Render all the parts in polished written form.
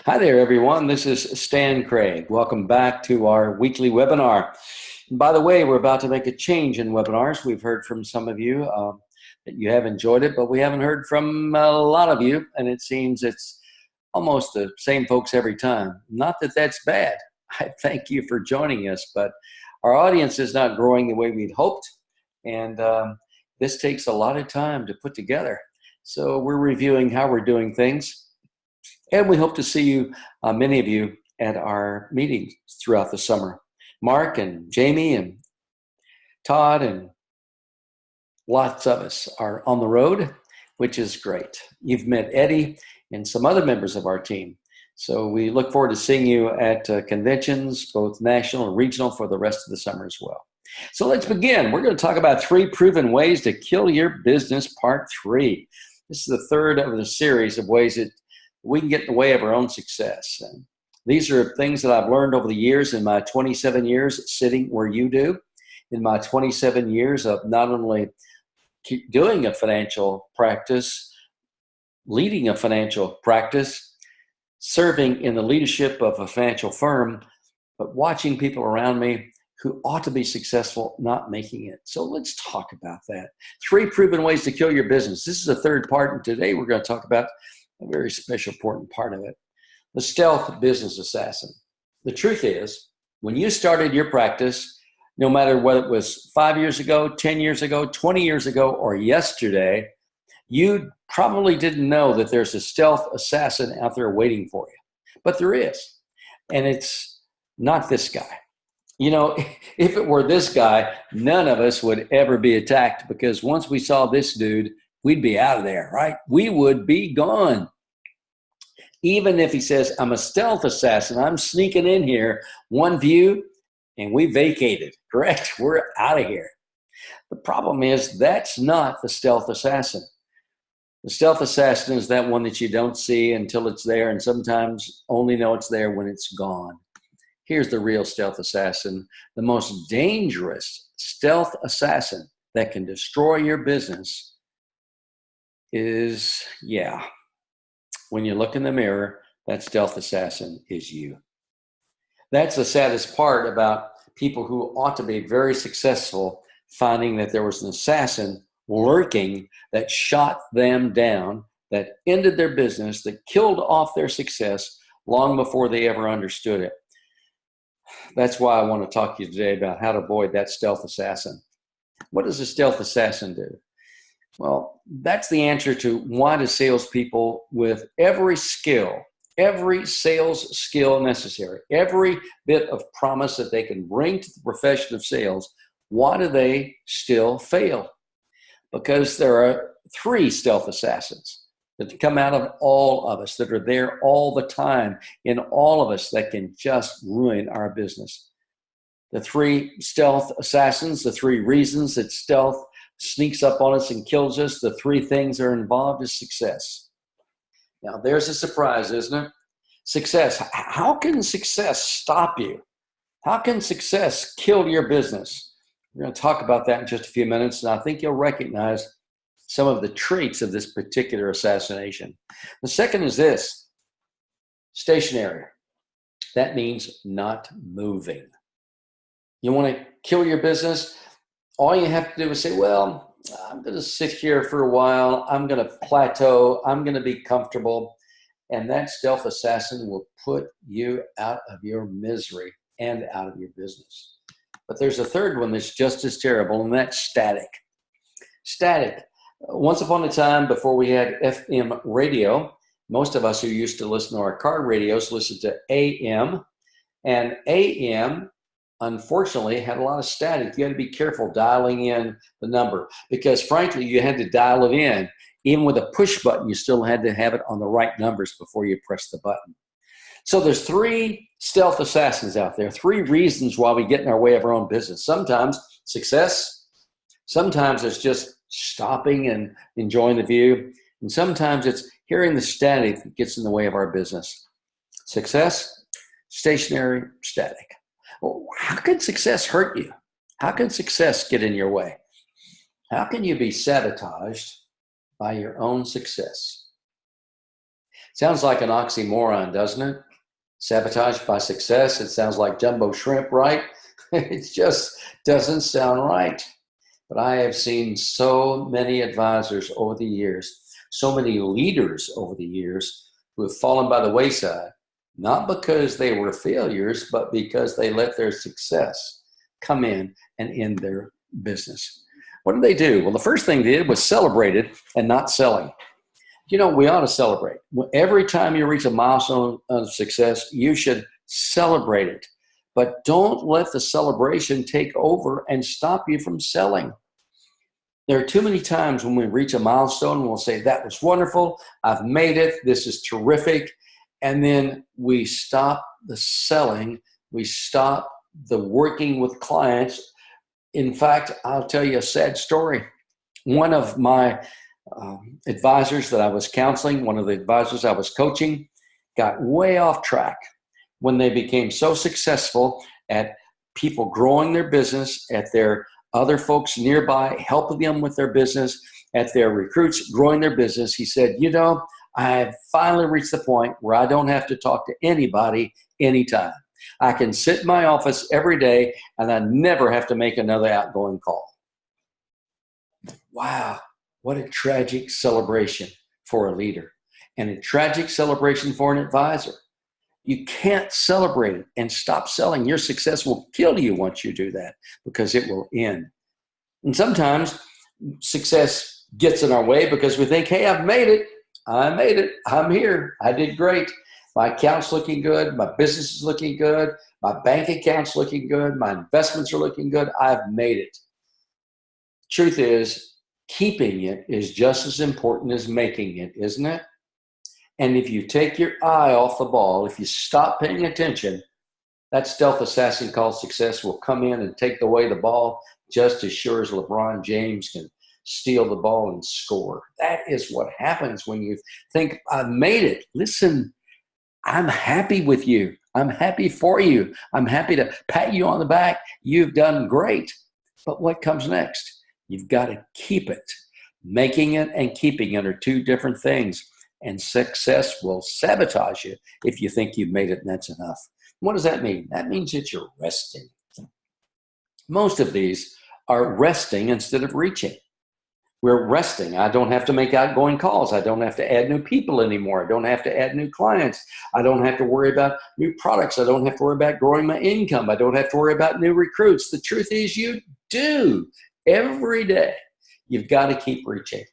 Hi there, everyone. This is Stan Craig. Welcome back to our weekly webinar. And by the way, we're about to make a change in webinars. We've heard from some of you that you have enjoyed it, but we haven't heard from a lot of you, and it seems it's almost the same folks every time. Not that that's bad. I thank you for joining us, but our audience is not growing the way we'd hoped, and this takes a lot of time to put together. So we're reviewing how we're doing things. And we hope to see you, many of you, at our meetings throughout the summer. Mark and Jamie and Todd and lots of us are on the road, which is great. You've met Eddie and some other members of our team. So we look forward to seeing you at conventions, both national and regional, for the rest of the summer as well. So let's begin. We're going to talk about 3 proven ways to kill your business, part 3. This is the third of the series of ways that we can get in the way of our own success. And these are things that I've learned over the years in my 27 years sitting where you do, in my 27 years of not only doing a financial practice, leading a financial practice, serving in the leadership of a financial firm, but watching people around me who ought to be successful not making it. So let's talk about that. 3 proven ways to kill your business. This is the third part, and today we're going to talk about a very special, important part of it, the stealth business assassin. The truth is, when you started your practice, no matter whether it was 5 years ago, 10 years ago, 20 years ago, or yesterday, you probably didn't know that there's a stealth assassin out there waiting for you. But there is, and it's not this guy. You know, if it were this guy, none of us would ever be attacked, because once we saw this dude, we'd be out of there, right? We would be gone. Even if he says, I'm a stealth assassin, I'm sneaking in here, one view, and we vacated, correct? We're out of here. The problem is that's not the stealth assassin. The stealth assassin is that one that you don't see until it's there, and sometimes only know it's there when it's gone. Here's the real stealth assassin, the most dangerous stealth assassin that can destroy your business is, when you look in the mirror, that stealth assassin is you. That's the saddest part about people who ought to be very successful, finding that there was an assassin lurking that shot them down, that ended their business, that killed off their success long before they ever understood it. That's why I want to talk to you today about how to avoid that stealth assassin. What does a stealth assassin do? Well, that's the answer to why do salespeople with every skill, every sales skill necessary, every bit of promise that they can bring to the profession of sales, why do they still fail? Because there are 3 stealth assassins that come out of all of us, that are there all the time in all of us, that can just ruin our business. The 3 stealth assassins, the 3 reasons that stealth sneaks up on us and kills us, the 3 things that are involved is success. Now, there's a surprise, isn't it? Success. How can success stop you? How can success kill your business? We're going to talk about that in just a few minutes, and I think you'll recognize some of the traits of this particular assassination. The second is this: stationary. That means not moving. You want to kill your business? All you have to do is say, well, I'm going to sit here for a while. I'm going to plateau. I'm going to be comfortable. And that stealth assassin will put you out of your misery and out of your business. But there's a third one that's just as terrible, and that's static. Static. Once upon a time, before we had FM radio, most of us who used to listen to our car radios listened to AM. And AM, unfortunately, had a lot of static. You had to be careful dialing in the number, because frankly, you had to dial it in. Even with a push button, you still had to have it on the right numbers before you press the button. So there's 3 stealth assassins out there, 3 reasons why we get in our way of our own business. Sometimes success, sometimes it's just stopping and enjoying the view, and sometimes it's hearing the static that gets in the way of our business. Success, stationary, static. Well, how can success hurt you? How can success get in your way? How can you be sabotaged by your own success? Sounds like an oxymoron, doesn't it? Sabotaged by success. It sounds like jumbo shrimp, right? It just doesn't sound right. But I have seen so many advisors over the years, so many leaders over the years who have fallen by the wayside, not because they were failures, but because they let their success come in and end their business. What did they do? Well, the first thing they did was celebrated and not selling. You know, we ought to celebrate. Every time you reach a milestone of success, you should celebrate it. But don't let the celebration take over and stop you from selling. There are too many times when we reach a milestone and we'll say, that was wonderful, I've made it, this is terrific. And then we stop the selling, we stop the working with clients. In fact, I'll tell you a sad story. One of my advisors that I was counseling, one of the advisors I was coaching, got way off track when they became so successful at people growing their business, at their other folks nearby helping them with their business, at their recruits growing their business. He said, you know, I have finally reached the point where I don't have to talk to anybody anytime. I can sit in my office every day and I never have to make another outgoing call. Wow. What a tragic celebration for a leader and a tragic celebration for an advisor. You can't celebrate it and stop selling. Your success will kill you once you do that because it will end. And sometimes success gets in our way because we think, hey, I've made it. I made it. I'm here. I did great. My account's looking good. My business is looking good. My bank account's looking good. My investments are looking good. I've made it. Truth is, keeping it is just as important as making it, isn't it? And if you take your eye off the ball, if you stop paying attention, that stealth assassin called success will come in and take away the ball just as sure as LeBron James can steal the ball and score. That is what happens when you think, I've made it. Listen, I'm happy with you. I'm happy for you. I'm happy to pat you on the back. You've done great. But what comes next? You've got to keep it. Making it and keeping it are two different things. And success will sabotage you if you think you've made it and that's enough. What does that mean? That means that you're resting. Most of these are resting instead of reaching. We're resting. I don't have to make outgoing calls. I don't have to add new people anymore. I don't have to add new clients. I don't have to worry about new products. I don't have to worry about growing my income. I don't have to worry about new recruits. The truth is you do. Every day, you've got to keep reaching.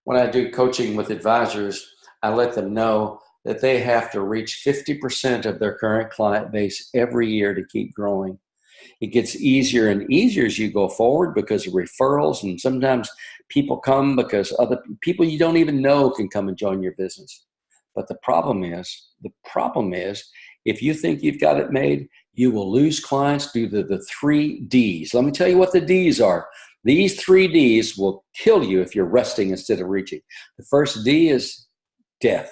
When I do coaching with advisors, I let them know that they have to reach 50% of their current client base every year to keep growing. It gets easier and easier as you go forward because of referrals, and sometimes people come because other people you don't even know can come and join your business. But the problem is, if you think you've got it made, you will lose clients due to the 3 Ds. Let me tell you what the Ds are. These 3 Ds will kill you if you're resting instead of reaching. The first D is death.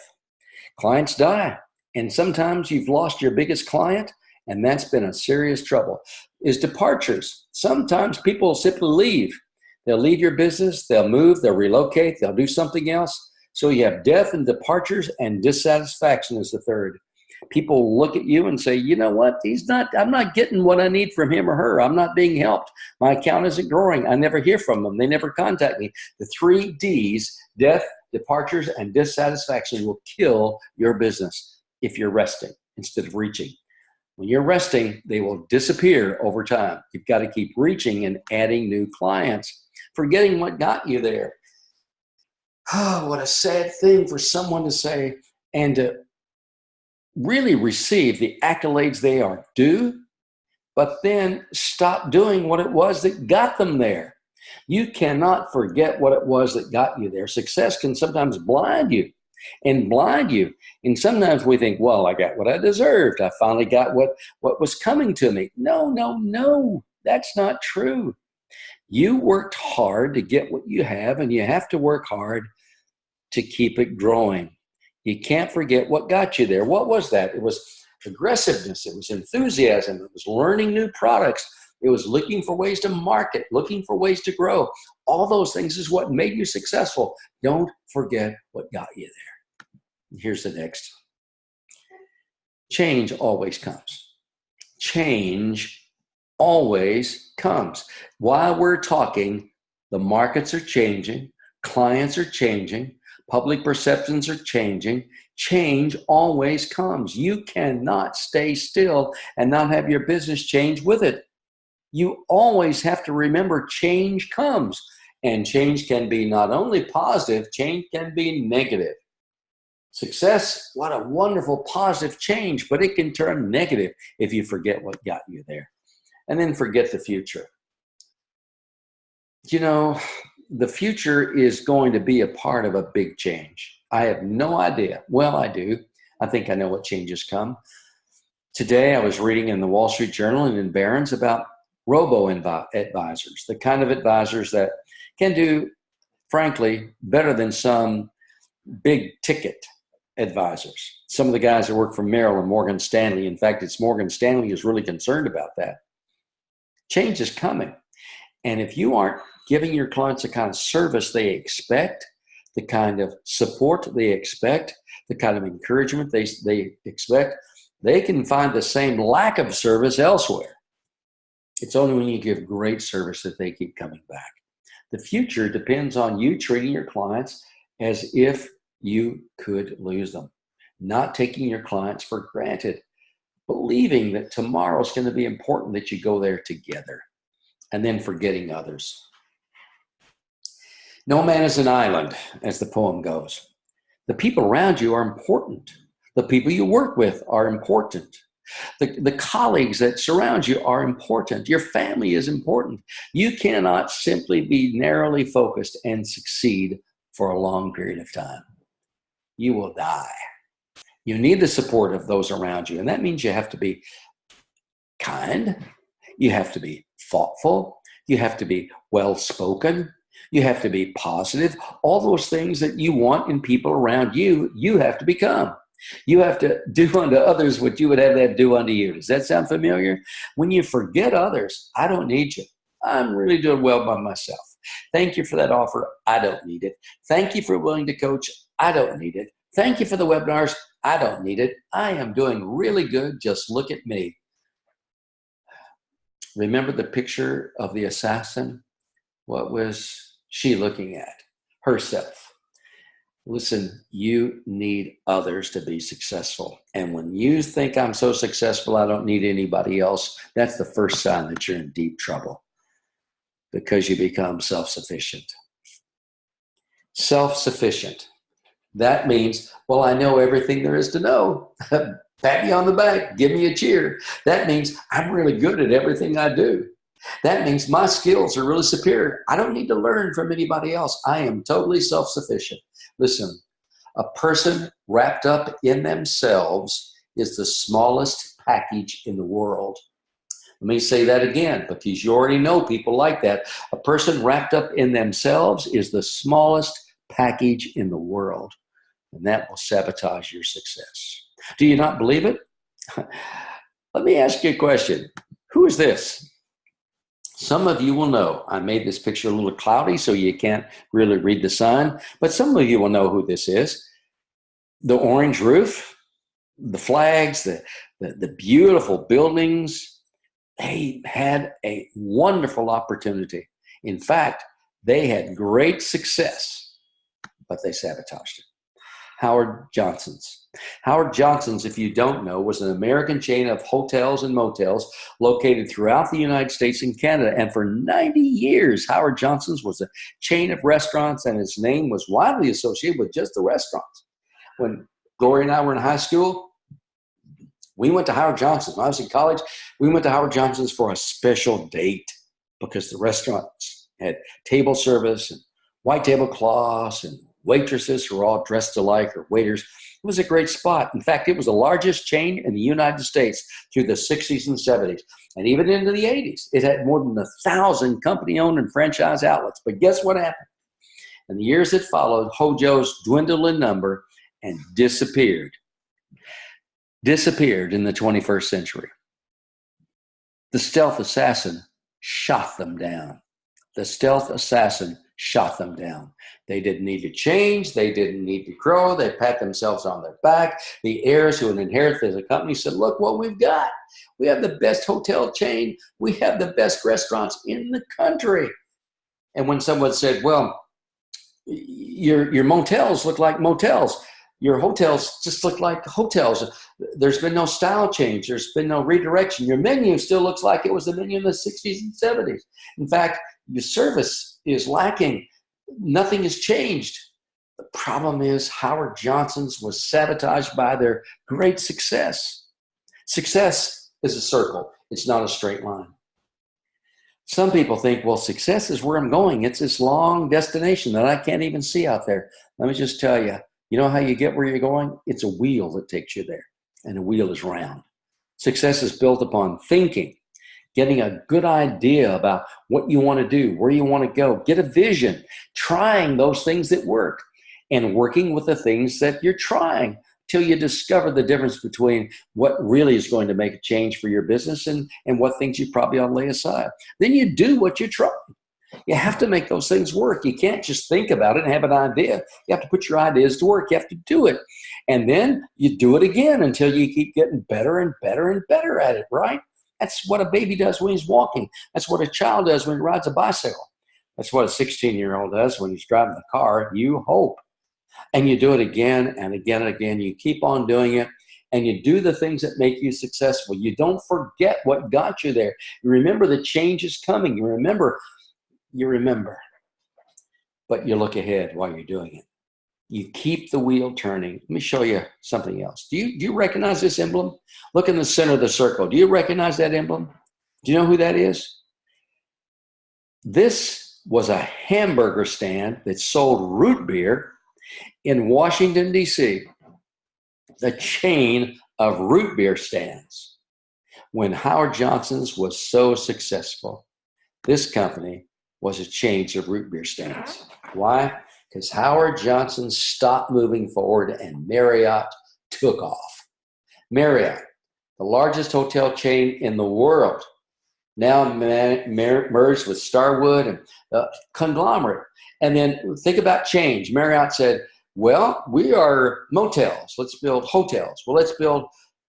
Clients die. And sometimes you've lost your biggest client, and that's been a serious trouble. Is departures. Sometimes people will simply leave. They'll leave your business, they'll move, they'll relocate, they'll do something else. So you have death and departures, and dissatisfaction is the third. People look at you and say, you know what, I'm not getting what I need from him or her. I'm not being helped. My account isn't growing. I never hear from them. They never contact me. The 3 Ds, death, departures, and dissatisfaction will kill your business if you're resting instead of reaching. When you're resting, they will disappear over time. You've got to keep reaching and adding new clients, forgetting what got you there. Oh, what a sad thing for someone to say and to really receive the accolades they are due, but then stop doing what it was that got them there. You cannot forget what it was that got you there. Success can sometimes blind you. And sometimes we think, well, I got what I deserved. I finally got what was coming to me. No, that's not true. You worked hard to get what you have, and you have to work hard to keep it growing. You can't forget what got you there. What was that? It was aggressiveness. It was enthusiasm. It was learning new products. It was looking for ways to market, looking for ways to grow. All those things is what made you successful. Don't forget what got you there. Here's the next. Change always comes. Change always comes. While we're talking, the markets are changing, clients are changing, public perceptions are changing. Change always comes. You cannot stay still and not have your business change with it. You always have to remember change comes. And change can be not only positive, change can be negative. Success, what a wonderful positive change, but it can turn negative if you forget what got you there. And then forget the future. You know, the future is going to be a part of a big change. I have no idea. Well, I do. I think I know what changes come. Today, I was reading in the Wall Street Journal and in Barron's about robo-advisors, the kind of advisors that can do, frankly, better than some big ticket advisors. Some of the guys that work for Merrill and Morgan Stanley, in fact, it's Morgan Stanley is really concerned about that. Change is coming. And if you aren't giving your clients the kind of service they expect, the kind of support they expect, the kind of encouragement they expect, they can find the same lack of service elsewhere. It's only when you give great service that they keep coming back. The future depends on you treating your clients as if you could lose them, not taking your clients for granted, believing that tomorrow is going to be important that you go there together, and then forgetting others. No man is an island, as the poem goes. The people around you are important. The people you work with are important. The colleagues that surround you are important. Your family is important. You cannot simply be narrowly focused and succeed for a long period of time. You will die. You need the support of those around you, and that means you have to be kind. You have to be thoughtful. You have to be well-spoken. You have to be positive. All those things that you want in people around you, you have to become. You have to do unto others what you would have them do unto you. Does that sound familiar? When you forget others, I don't need you. I'm really doing well by myself. Thank you for that offer. I don't need it. Thank you for willing to coach. I don't need it. Thank you for the webinars. I don't need it. I am doing really good. Just look at me. Remember the picture of the assassin? What was she looking at? Herself. Listen, you need others to be successful. And when you think I'm so successful, I don't need anybody else, that's the first sign that you're in deep trouble, because you become self-sufficient. Self-sufficient. That means, well, I know everything there is to know. Pat me on the back, give me a cheer. That means I'm really good at everything I do. That means my skills are really superior. I don't need to learn from anybody else. I am totally self-sufficient. Listen, a person wrapped up in themselves is the smallest package in the world. Let me say that again, because you already know people like that. A person wrapped up in themselves is the smallest package in the world, and that will sabotage your success. Do you not believe it? Let me ask you a question. Who is this? Some of you will know. I made this picture a little cloudy so you can't really read the sign, but some of you will know who this is. The orange roof, the flags, the beautiful buildings. They had a wonderful opportunity. In fact, they had great success, but they sabotaged it. Howard Johnson's. Howard Johnson's, if you don't know, was an American chain of hotels and motels located throughout the United States and Canada. And for 90 years, Howard Johnson's was a chain of restaurants, and its name was widely associated with just the restaurants. When Gloria and I were in high school, we went to Howard Johnson's. When I was in college, we went to Howard Johnson's for a special date because the restaurants had table service and white tablecloths and waitresses who were all dressed alike, or waiters. It was a great spot. In fact, it was the largest chain in the United States through the 60s and 70s. And even into the 80s, it had more than 1,000 company-owned and franchise outlets. But guess what happened? In the years that followed, Hojo's dwindled in number and disappeared. Disappeared in the 21st century. The stealth assassin shot them down. The stealth assassin shot them down. They didn't need to change. They didn't need to grow. They pat themselves on their back. The heirs who would inherit the company said, look what we've got. We have the best hotel chain. We have the best restaurants in the country. And when someone said, well, your motels look like motels, your hotels just look like hotels. There's been no style change. There's been no redirection. Your menu still looks like it was the menu in the 60s and 70s. In fact, your service is lacking. Nothing has changed. The problem is Howard Johnson's was sabotaged by their great success. Success is a circle. It's not a straight line. Some people think, well, success is where I'm going. It's this long destination that I can't even see out there. Let me just tell you, you know how you get where you're going? It's a wheel that takes you there, and the wheel is round. Success is built upon thinking, getting a good idea about what you want to do, where you want to go, get a vision, trying those things that work, and working with the things that you're trying till you discover the difference between what really is going to make a change for your business and what things you probably ought to lay aside. Then you do what you try. You have to make those things work. You can't just think about it and have an idea. You have to put your ideas to work. You have to do it. And then you do it again until you keep getting better and better and better at it, right? That's what a baby does when he's walking. That's what a child does when he rides a bicycle. That's what a 16-year-old does when he's driving the car, you hope. And you do it again and again and again. You keep on doing it, and you do the things that make you successful. You don't forget what got you there. You remember the change is coming. You remember, but you look ahead while you're doing it. You keep the wheel turning. Let me show you something else. Do you recognize this emblem? Look in the center of the circle. Do you recognize that emblem? Do you know who that is? This was a hamburger stand that sold root beer in Washington, D.C., the chain of root beer stands. When Howard Johnson's was so successful, this company was a chain of root beer stands. Why? Because Howard Johnson stopped moving forward and Marriott took off. Marriott, the largest hotel chain in the world, now merged with Starwood and conglomerate. And then think about change. Marriott said, well, we are motels. Let's build hotels. Well, let's build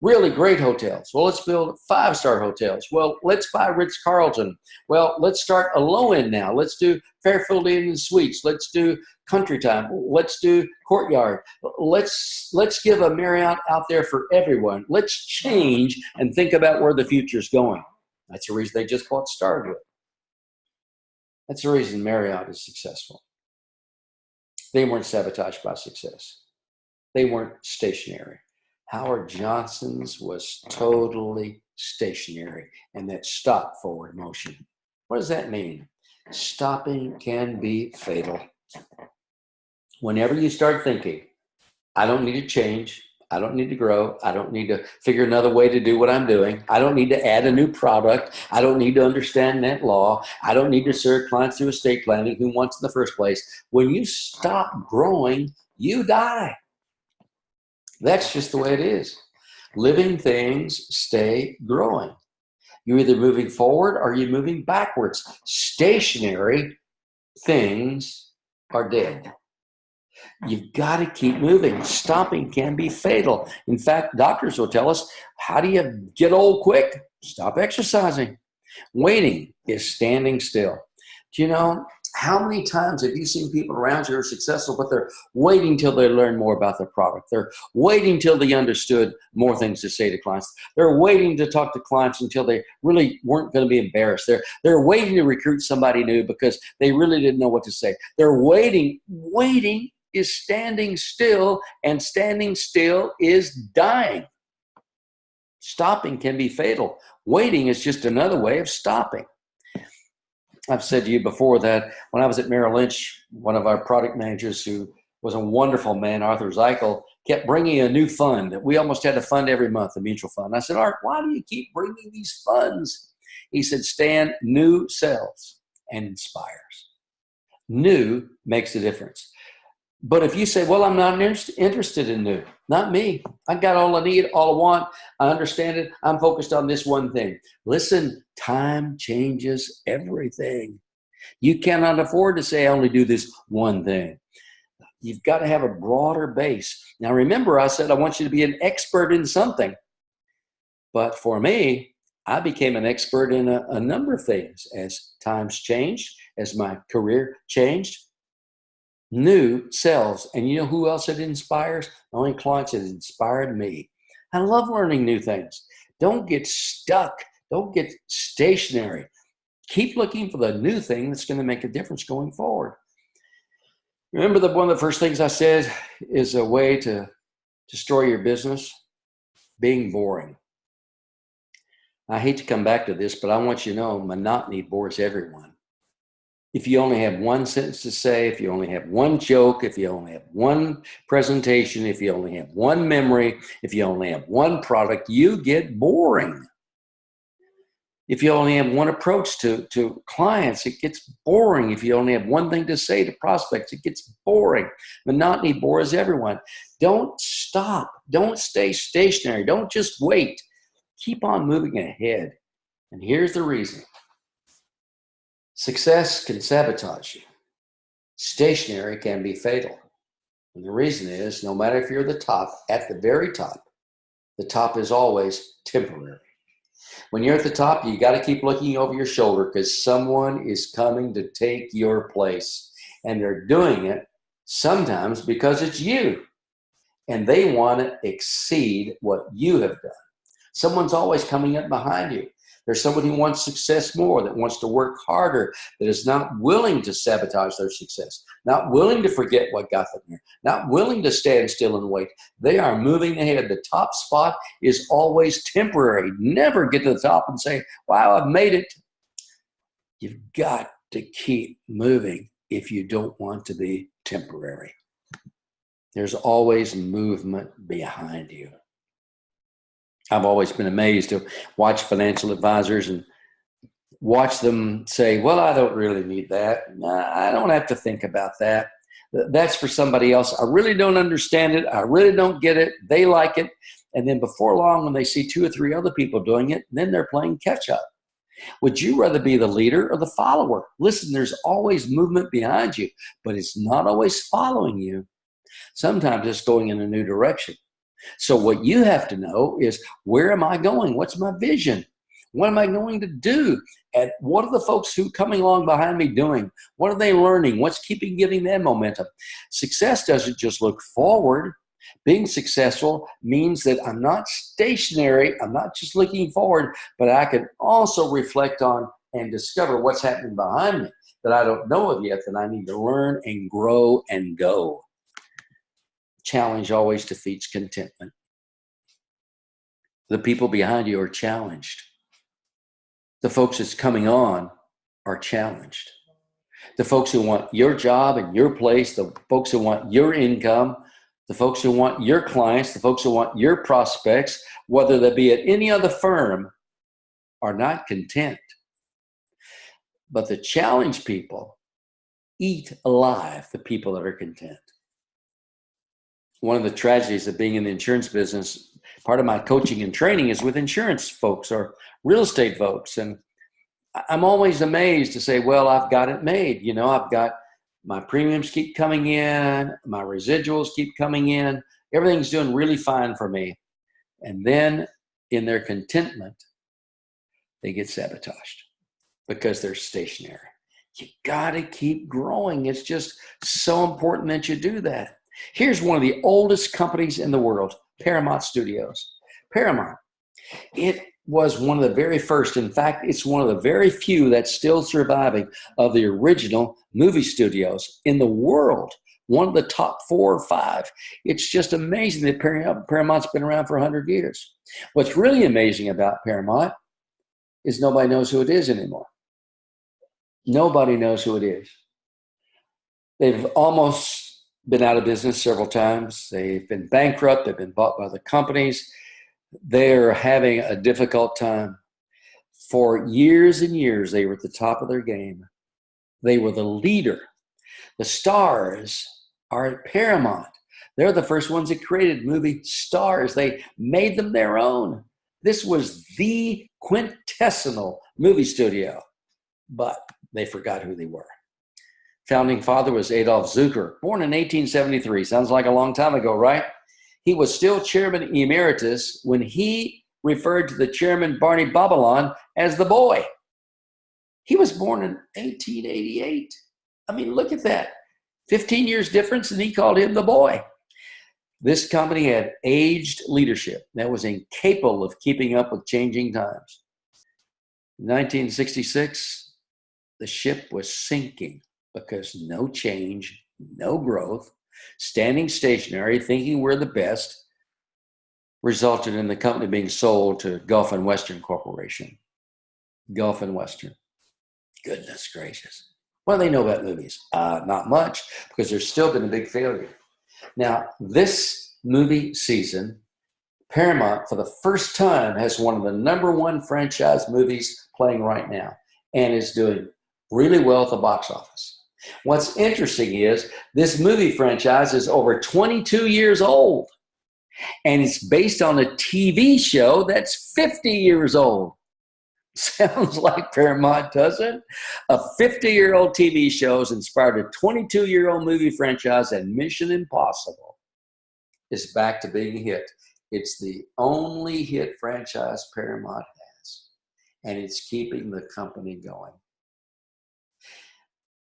really great hotels. Well, let's build 5-star hotels. Well, let's buy Ritz-Carlton. Well, let's start a low end now. Let's do Fairfield Inn Suites. Let's do Country Time. Let's do Courtyard. Let's give a Marriott out there for everyone. Let's change and think about where the future is going. That's the reason they just bought Starwood. That's the reason Marriott is successful. They weren't sabotaged by success. They weren't stationary. Howard Johnson's was totally stationary, and that stopped forward motion. What does that mean? Stopping can be fatal. Whenever you start thinking, I don't need to change, I don't need to grow, I don't need to figure another way to do what I'm doing, I don't need to add a new product, I don't need to understand net law, I don't need to serve clients through estate planning, who wants in the first place. When you stop growing, you die. That's just the way it is. Living things stay growing. You're either moving forward or you're moving backwards. Stationary things are dead. You've got to keep moving. Stopping can be fatal. In fact, doctors will tell us, how do you get old quick? Stop exercising. Waiting is standing still. Do you know, how many times have you seen people around you who are successful, but they're waiting till they learn more about their product? They're waiting till they understood more things to say to clients. They're waiting to talk to clients until they really weren't going to be embarrassed. They're waiting to recruit somebody new because they really didn't know what to say. They're waiting. Waiting is standing still, and standing still is dying. Stopping can be fatal. Waiting is just another way of stopping. I've said to you before that when I was at Merrill Lynch, one of our product managers, who was a wonderful man, Arthur Zeichel, kept bringing a new fund that we almost had a fund every month, a mutual fund. I said, Art, why do you keep bringing these funds? He said, Stan, new sells and inspires. New makes a difference. But if you say, well, I'm not interested in new, not me. I got all I need, all I want. I understand it. I'm focused on this one thing. Listen, time changes everything. You cannot afford to say, I only do this one thing. You've got to have a broader base. Now, remember, I said I want you to be an expert in something. But for me, I became an expert in a number of things as times changed, as my career changed. New selves. And you know who else it inspires? The only clients that inspired me. I love learning new things. Don't get stuck. Don't get stationary. Keep looking for the new thing that's going to make a difference going forward. Remember that one of the first things I said is a way to destroy your business? Being boring. I hate to come back to this, but I want you to know monotony bores everyone. If you only have one sentence to say, if you only have one joke, if you only have one presentation, if you only have one memory, if you only have one product, you get boring. If you only have one approach to clients, it gets boring. If you only have one thing to say to prospects, it gets boring. Monotony bores everyone. Don't stop. Don't stay stationary. Don't just wait. Keep on moving ahead. And here's the reason. Success can sabotage you. Stationary can be fatal. And the reason is, no matter if you're the top, at the very top, the top is always temporary. When you're at the top, you got to keep looking over your shoulder because someone is coming to take your place. And they're doing it sometimes because it's you. And they want to exceed what you have done. Someone's always coming up behind you. There's someone who wants success more, that wants to work harder, that is not willing to sabotage their success, not willing to forget what got them there, not willing to stand still and wait. They are moving ahead. The top spot is always temporary. Never get to the top and say, wow, I've made it. You've got to keep moving if you don't want to be temporary. There's always movement behind you. I've always been amazed to watch financial advisors and watch them say, well, I don't really need that. Nah, I don't have to think about that. That's for somebody else. I really don't understand it. I really don't get it. They like it. And then before long, when they see 2 or 3 other people doing it, then they're playing catch up. Would you rather be the leader or the follower? Listen, there's always movement behind you, but it's not always following you. Sometimes it's going in a new direction. So what you have to know is, where am I going? What's my vision? What am I going to do? And what are the folks who are coming along behind me doing? What are they learning? What's giving them momentum? Success doesn't just look forward. Being successful means that I'm not stationary. I'm not just looking forward, but I can also reflect on and discover what's happening behind me that I don't know of yet, that I need to learn and grow and go. Challenge always defeats contentment. The people behind you are challenged. The folks that's coming on are challenged. The folks who want your job and your place, the folks who want your income, the folks who want your clients, the folks who want your prospects, whether they be at any other firm, are not content. But the challenged people eat alive the people that are content. One of the tragedies of being in the insurance business, part of my coaching and training is with insurance folks or real estate folks. And I'm always amazed to say, well, I've got it made. You know, I've got my premiums keep coming in, my residuals keep coming in, everything's doing really fine for me. And then in their contentment, they get sabotaged because they're stationary. You got to keep growing. It's just so important that you do that. Here's one of the oldest companies in the world, Paramount Studios. Paramount. It was one of the very first. In fact, it's one of the very few that's still surviving of the original movie studios in the world. One of the top 4 or 5. It's just amazing that Paramount's been around for 100 years. What's really amazing about Paramount is nobody knows who it is anymore. Nobody knows who it is. They've almost been out of business several times. They've been bankrupt. They've been bought by other companies. They're having a difficult time. For years and years, they were at the top of their game. They were the leader. The stars are at Paramount. They're the first ones that created movie stars. They made them their own. This was the quintessential movie studio. But They forgot who they were. Founding father was Adolf Zucker, born in 1873. Sounds like a long time ago, right? He was still chairman emeritus when he referred to the chairman, Barney Babylon, as the boy. He was born in 1888. I mean, look at that. 15 years difference, and he called him the boy. This company had aged leadership that was incapable of keeping up with changing times. In 1966, the ship was sinking because no change, no growth, standing stationary, thinking we're the best, resulted in the company being sold to Gulf and Western Corporation. Gulf and Western. Goodness gracious. What do they know about movies? Not much, because there's still been a big failure. Now, this movie season, Paramount, for the first time, has one of the #1 franchise movies playing right now and is doing really well at the box office. What's interesting is this movie franchise is over 22 years old, and it's based on a TV show that's 50 years old. Sounds like Paramount, doesn't? A 50-year-old TV show has inspired a 22-year-old movie franchise, and Mission Impossible is back to being a hit. It's the only hit franchise Paramount has, and it's keeping the company going.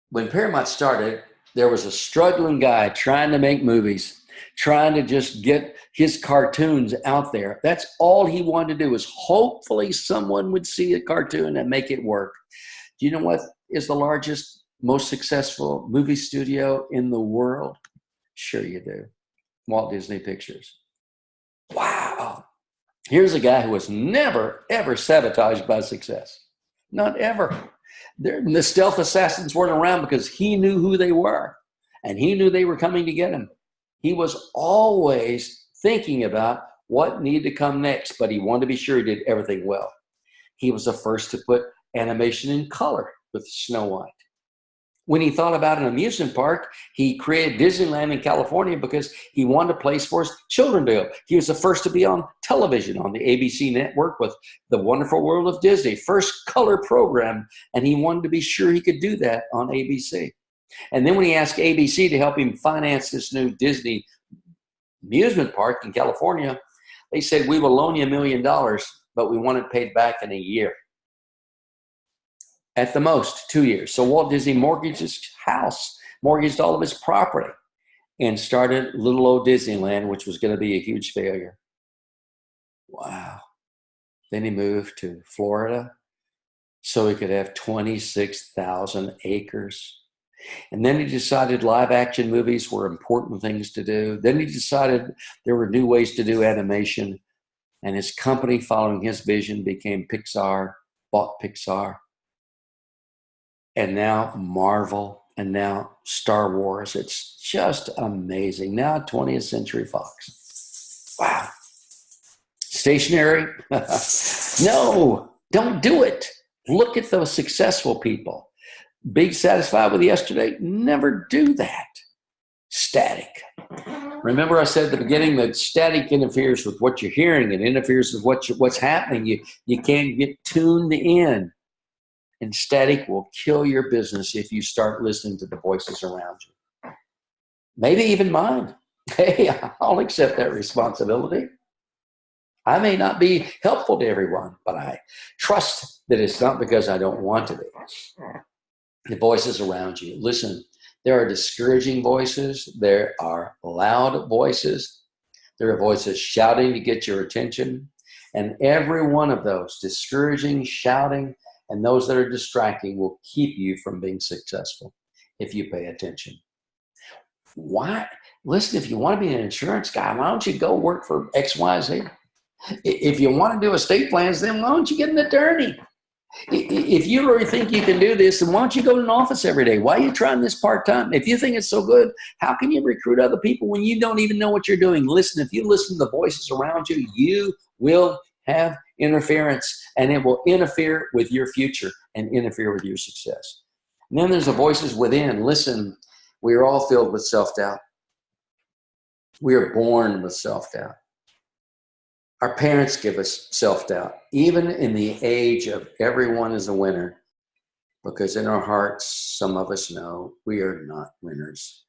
When Paramount started, there was a struggling guy trying to make movies, trying to just get his cartoons out there. That's all he wanted to do, was hopefully someone would see a cartoon and make it work. Do you know what is the largest, most successful movie studio in the world? Sure you do. Walt Disney Pictures. Wow. Here's a guy who was never, ever sabotaged by success. Not ever. The stealth assassins weren't around because he knew who they were, and he knew they were coming to get him. He was always thinking about what needed to come next, but he wanted to be sure he did everything well. He was the first to put animation in color with Snow White. When he thought about an amusement park, he created Disneyland in California because he wanted a place for his children to go. He was the first to be on television on the ABC network with The Wonderful World of Disney, first color program, and he wanted to be sure he could do that on ABC. And then when he asked ABC to help him finance this new Disney amusement park in California, they said, "We will loan you $1 million, but we want it paid back in a year. At the most, 2 years." So Walt Disney mortgaged his house, mortgaged all of his property, and started little old Disneyland, which was going to be a huge failure. Wow. Then he moved to Florida so he could have 26,000 acres. And then he decided live action movies were important things to do. Then he decided there were new ways to do animation. And his company, following his vision, became Pixar, bought Pixar. And now Marvel, and now Star Wars. It's just amazing. Now 20th Century Fox. Wow. Stationary? No, don't do it. Look at those successful people. Big satisfied with yesterday? Never do that. Static. Remember I said at the beginning that static interferes with what you're hearing and interferes with what's happening. You can't get tuned in. And static will kill your business if you start listening to the voices around you. Maybe even mine. Hey, I'll accept that responsibility. I may not be helpful to everyone, but I trust that it's not because I don't want to be. The voices around you. Listen, there are discouraging voices. There are loud voices. There are voices shouting to get your attention. And every one of those, discouraging, shouting, and those that are distracting, will keep you from being successful if you pay attention. Why? Listen, if you want to be an insurance guy, why don't you go work for XYZ? If you want to do estate plans, then why don't you get an attorney? If you really think you can do this, then why don't you go to an office every day? Why are you trying this part-time? If you think it's so good, how can you recruit other people when you don't even know what you're doing? Listen, if you listen to the voices around you, you will have interference, and it will interfere with your future and interfere with your success. And then there's the voices within. Listen, we are all filled with self-doubt. We are born with self-doubt. Our parents give us self-doubt. Even in the age of everyone is a winner, because in our hearts, some of us know we are not winners.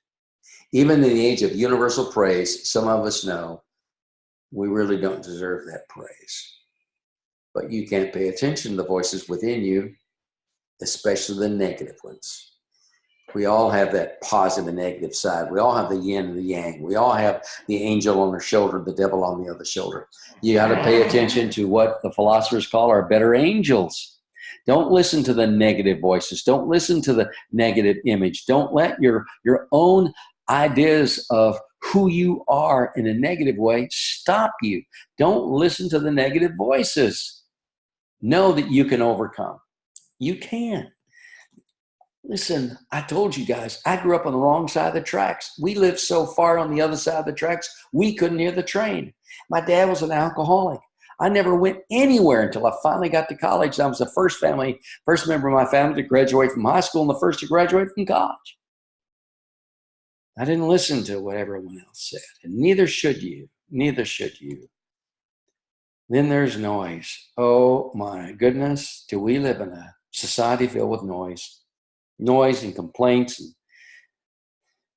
Even in the age of universal praise, some of us know we really don't deserve that praise. But you can't pay attention to the voices within you, especially the negative ones. We all have that positive and negative side. We all have the yin and the yang. We all have the angel on our shoulder, the devil on the other shoulder. You got to pay attention to what the philosophers call our better angels. Don't listen to the negative voices. Don't listen to the negative image. Don't let your own ideas of who you are in a negative way stop you. Don't listen to the negative voices. Know that you can overcome. You can. Listen, I told you guys, I grew up on the wrong side of the tracks. We lived so far on the other side of the tracks, we couldn't hear the train. My dad was an alcoholic. I never went anywhere until I finally got to college. I was the first member of my family to graduate from high school and the first to graduate from college. I didn't listen to what everyone else said, and neither should you. Neither should you. Then there's noise. Oh my goodness, do we live in a society filled with noise? Noise and complaints and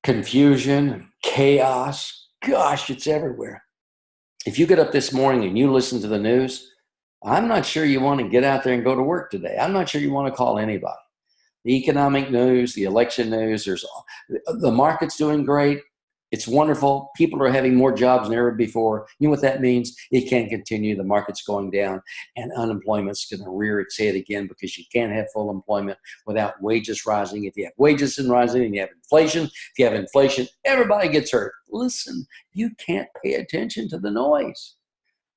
confusion and chaos. Gosh, it's everywhere. If you get up this morning and you listen to the news, I'm not sure you want to get out there and go to work today. I'm not sure you want to call anybody. The economic news, the election news, the market's doing great. It's wonderful. People are having more jobs than ever before. You know what that means? It can't continue. The market's going down and unemployment's going to rear its head again because you can't have full employment without wages rising. If you have wages rising and you have inflation, if you have inflation, everybody gets hurt. Listen, you can't pay attention to the noise.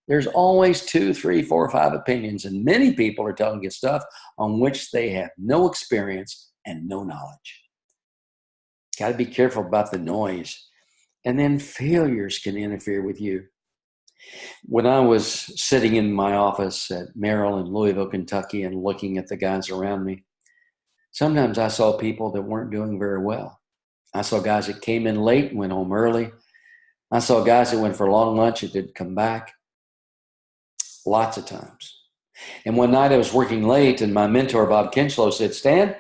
There's always 2, 3, 4, 5 opinions, and many people are telling you stuff on which they have no experience and no knowledge. Got to be careful about the noise. And then failures can interfere with you. When I was sitting in my office at Merrill in Louisville, Kentucky, and looking at the guys around me, sometimes I saw people that weren't doing very well. I saw guys that came in late and went home early. I saw guys that went for a long lunch and didn't come back. Lots of times. And one night I was working late, and my mentor, Bob Kinchlow, said, "Stan,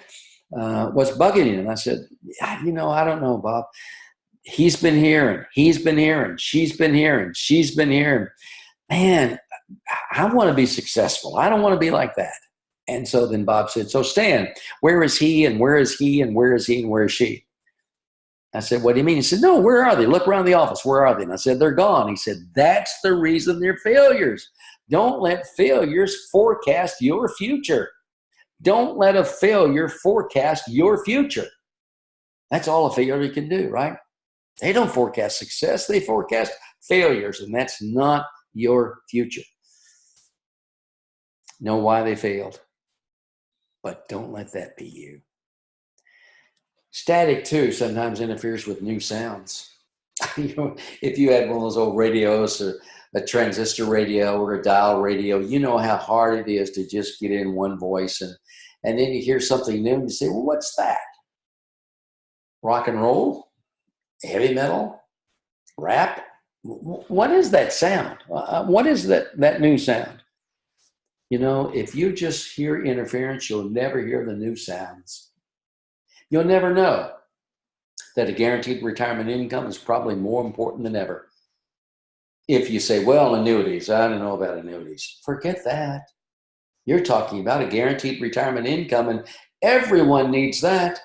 what's bugging you?" And I said, I don't know, Bob. He's been here, and he's been here, and she's been here, and she's been here. And man, I want to be successful. I don't want to be like that. And so then Bob said, "So Stan, where is he, and where is he, and where is he, and where is she?" I said, "What do you mean?" He said, "No, where are they? Look around the office. Where are they?" And I said, "They're gone." He said, "That's the reason they're failures. Don't let failures forecast your future. Don't let a failure forecast your future." That's all a failure can do, right? They don't forecast success. They forecast failures, and that's not your future. Know why they failed, but don't let that be you. Static, too, sometimes interferes with new sounds. If you had one of those old radios or a transistor radio or a dial radio, you know how hard it is to just get in one voice, and then you hear something new and you say, "Well, what's that? Rock and roll? Heavy metal? Rap? What is that sound? What is that new sound?" If you just hear interference, you'll never hear the new sounds. You'll never know that a guaranteed retirement income is probably more important than ever. If you say, "Well, annuities, I don't know about annuities." Forget that. You're talking about a guaranteed retirement income, and everyone needs that.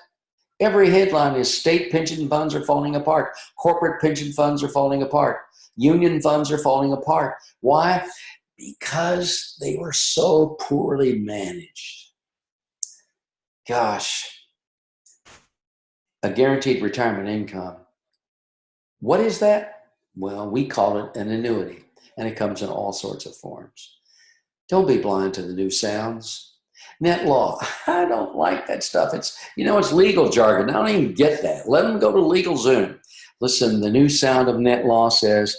Every headline is state pension funds are falling apart. Corporate pension funds are falling apart. Union funds are falling apart. Why? Because they were so poorly managed. Gosh, a guaranteed retirement income. What is that? Well, we call it an annuity, and it comes in all sorts of forms. Don't be blind to the new sounds. Net law. I don't like that stuff. It's legal jargon. I don't even get that. Let them go to LegalZoom. Listen, the new sound of net law says,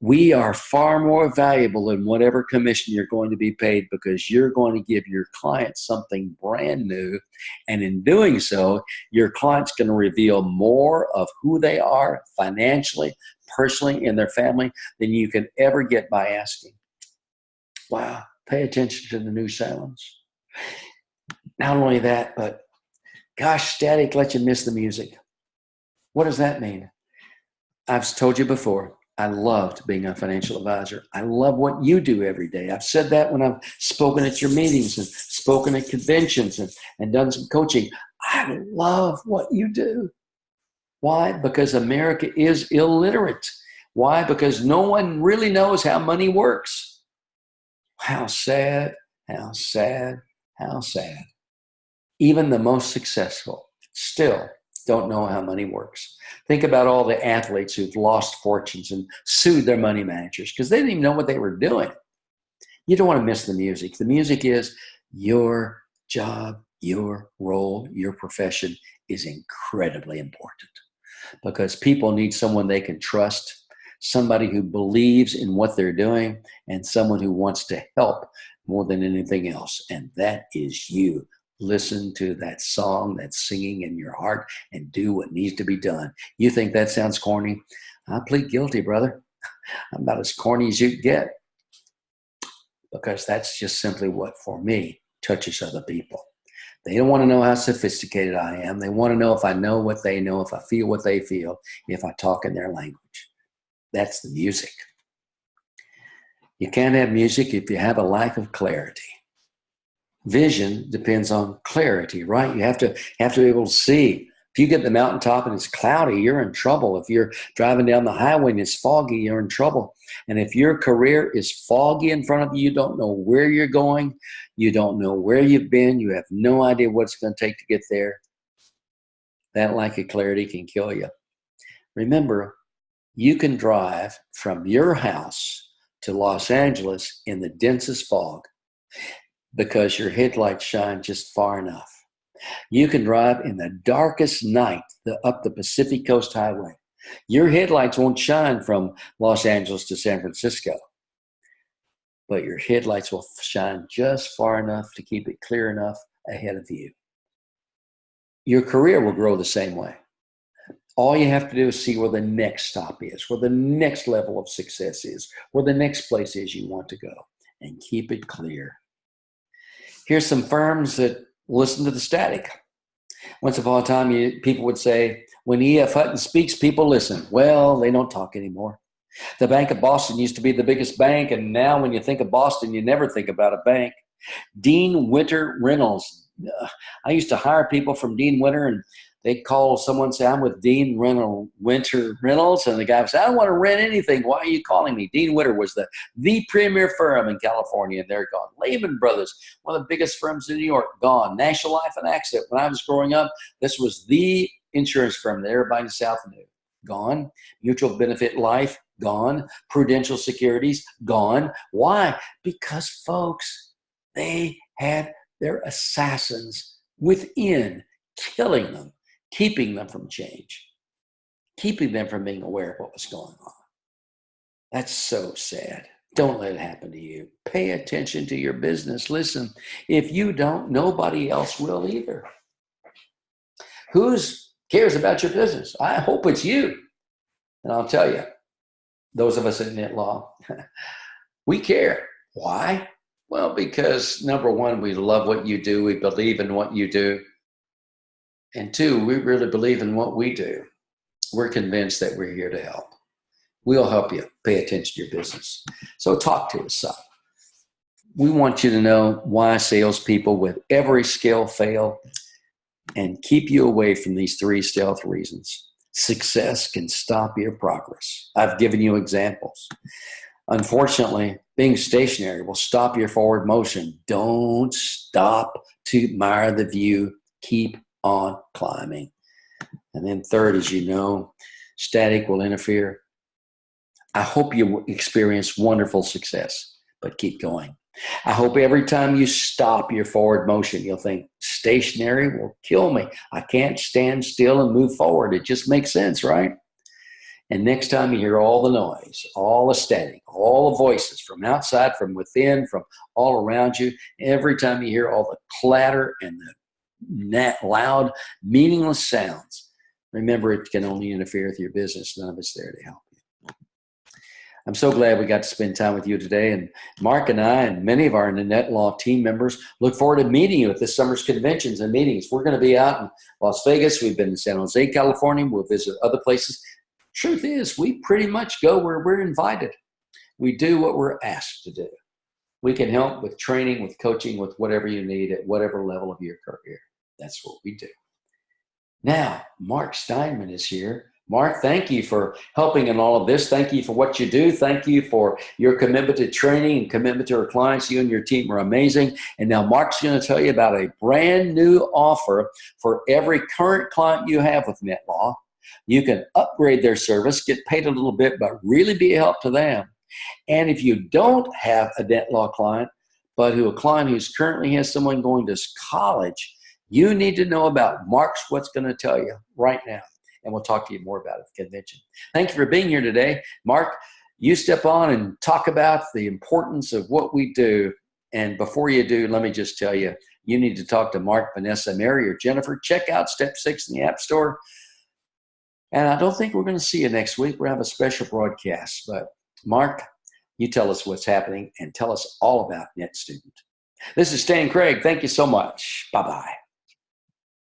we are far more valuable than whatever commission you're going to be paid because you're going to give your client something brand new. And in doing so, your client's going to reveal more of who they are financially, personally, in their family than you can ever get by asking. Wow. Pay attention to the new sounds. Not only that, but gosh, static lets you miss the music. What does that mean? I've told you before, I loved being a financial advisor. I love what you do every day. I've said that when I've spoken at your meetings and spoken at conventions and done some coaching. I love what you do. Why? Because America is illiterate. Why? Because no one really knows how money works. How sad, how sad, how sad. Even the most successful still don't know how money works. Think about all the athletes who've lost fortunes and sued their money managers because they didn't even know what they were doing. You don't want to miss the music. The music is your job, your role, your profession is incredibly important because people need someone they can trust, somebody who believes in what they're doing, and someone who wants to help more than anything else. And that is you. Listen to that song that's singing in your heart and do what needs to be done. You think that sounds corny? I plead guilty, brother. I'm about as corny as you get because that's just simply what, for me, touches other people. They don't want to know how sophisticated I am. They want to know if I know what they know, if I feel what they feel, if I talk in their language. That's the music. You can't have music if you have a lack of clarity. Vision depends on clarity, right? You have to be able to see. If you get to the mountaintop and it's cloudy, you're in trouble. If you're driving down the highway and it's foggy, you're in trouble. And if your career is foggy in front of you, you don't know where you're going, you don't know where you've been, you have no idea what it's going to take to get there, that lack of clarity can kill you. Remember, you can drive from your house to Los Angeles in the densest fog because your headlights shine just far enough. You can drive in the darkest night up the Pacific Coast Highway. Your headlights won't shine from Los Angeles to San Francisco, but your headlights will shine just far enough to keep it clear enough ahead of you. Your career will grow the same way. All you have to do is see where the next stop is, where the next level of success is, where the next place is you want to go, and keep it clear. Here's some firms that listen to the static. Once upon a time, people would say, when E.F. Hutton speaks, people listen. Well, they don't talk anymore. The Bank of Boston used to be the biggest bank, and now when you think of Boston, you never think about a bank. Dean Winter Reynolds. I used to hire people from Dean Winter, and they'd call someone and say, I'm with Dean Winter Reynolds. And the guy would say, I don't want to rent anything. Why are you calling me? Dean Winter was the premier firm in California, and they're gone. Lehman Brothers, one of the biggest firms in New York, gone. National Life and Accident. When I was growing up, this was the insurance firm that everybody in the South knew. Gone. Mutual Benefit Life, gone. Prudential Securities, gone. Why? Because, folks, they had their assassins within, killing them, keeping them from change, keeping them from being aware of what was going on. That's so sad. Don't let it happen to you. Pay attention to your business. Listen, if you don't, nobody else will either. Who cares about your business? I hope it's you. And I'll tell you, those of us in net law, we care. Why? Well, because number one, we love what you do. We believe in what you do. And two, we really believe in what we do. We're convinced that we're here to help. We'll help you pay attention to your business. So talk to us, son. We want you to know why salespeople with every skill fail and keep you away from these 3 stealth reasons. Success can stop your progress. I've given you examples. Unfortunately, being stationary will stop your forward motion. Don't stop to admire the view. Keep on climbing. And then third, as you know, static will interfere. I hope you experience wonderful success, but keep going. I hope every time you stop your forward motion, you'll think, stationary will kill me. I can't stand still and move forward. It just makes sense, right? And next time you hear all the noise, all the static, all the voices from outside, from within, from all around you, every time you hear all the clatter and the loud, meaningless sounds, remember it can only interfere with your business. None of it's there to help you. I'm so glad we got to spend time with you today. And Mark and I and many of our Net Law team members look forward to meeting you at this summer's conventions and meetings. We're going to be out in Las Vegas. We've been in San Jose, California. We'll visit other places. Truth is, we pretty much go where we're invited. We do what we're asked to do. We can help with training, with coaching, with whatever you need at whatever level of your career. That's what we do. Now, Mark Steinman is here. Mark, thank you for helping in all of this. Thank you for what you do. Thank you for your commitment to training and commitment to our clients. You and your team are amazing. And now Mark's going to tell you about a brand new offer for every current client you have with NetLaw. You can upgrade their service, get paid a little bit, but really be a help to them. And if you don't have a NetLaw client, but a client who's currently has someone going to college, you need to know about Mark's what's going to tell you right now. And we'll talk to you more about it at the convention. Thank you for being here today. Mark, you step on and talk about the importance of what we do. And before you do, let me just tell you, you need to talk to Mark, Vanessa, Mary, or Jennifer. Check out Step 6 in the App Store. And I don't think we're going to see you next week. We'll have a special broadcast. But Mark, you tell us what's happening and tell us all about NetStudent. This is Stan Craig. Thank you so much. Bye-bye.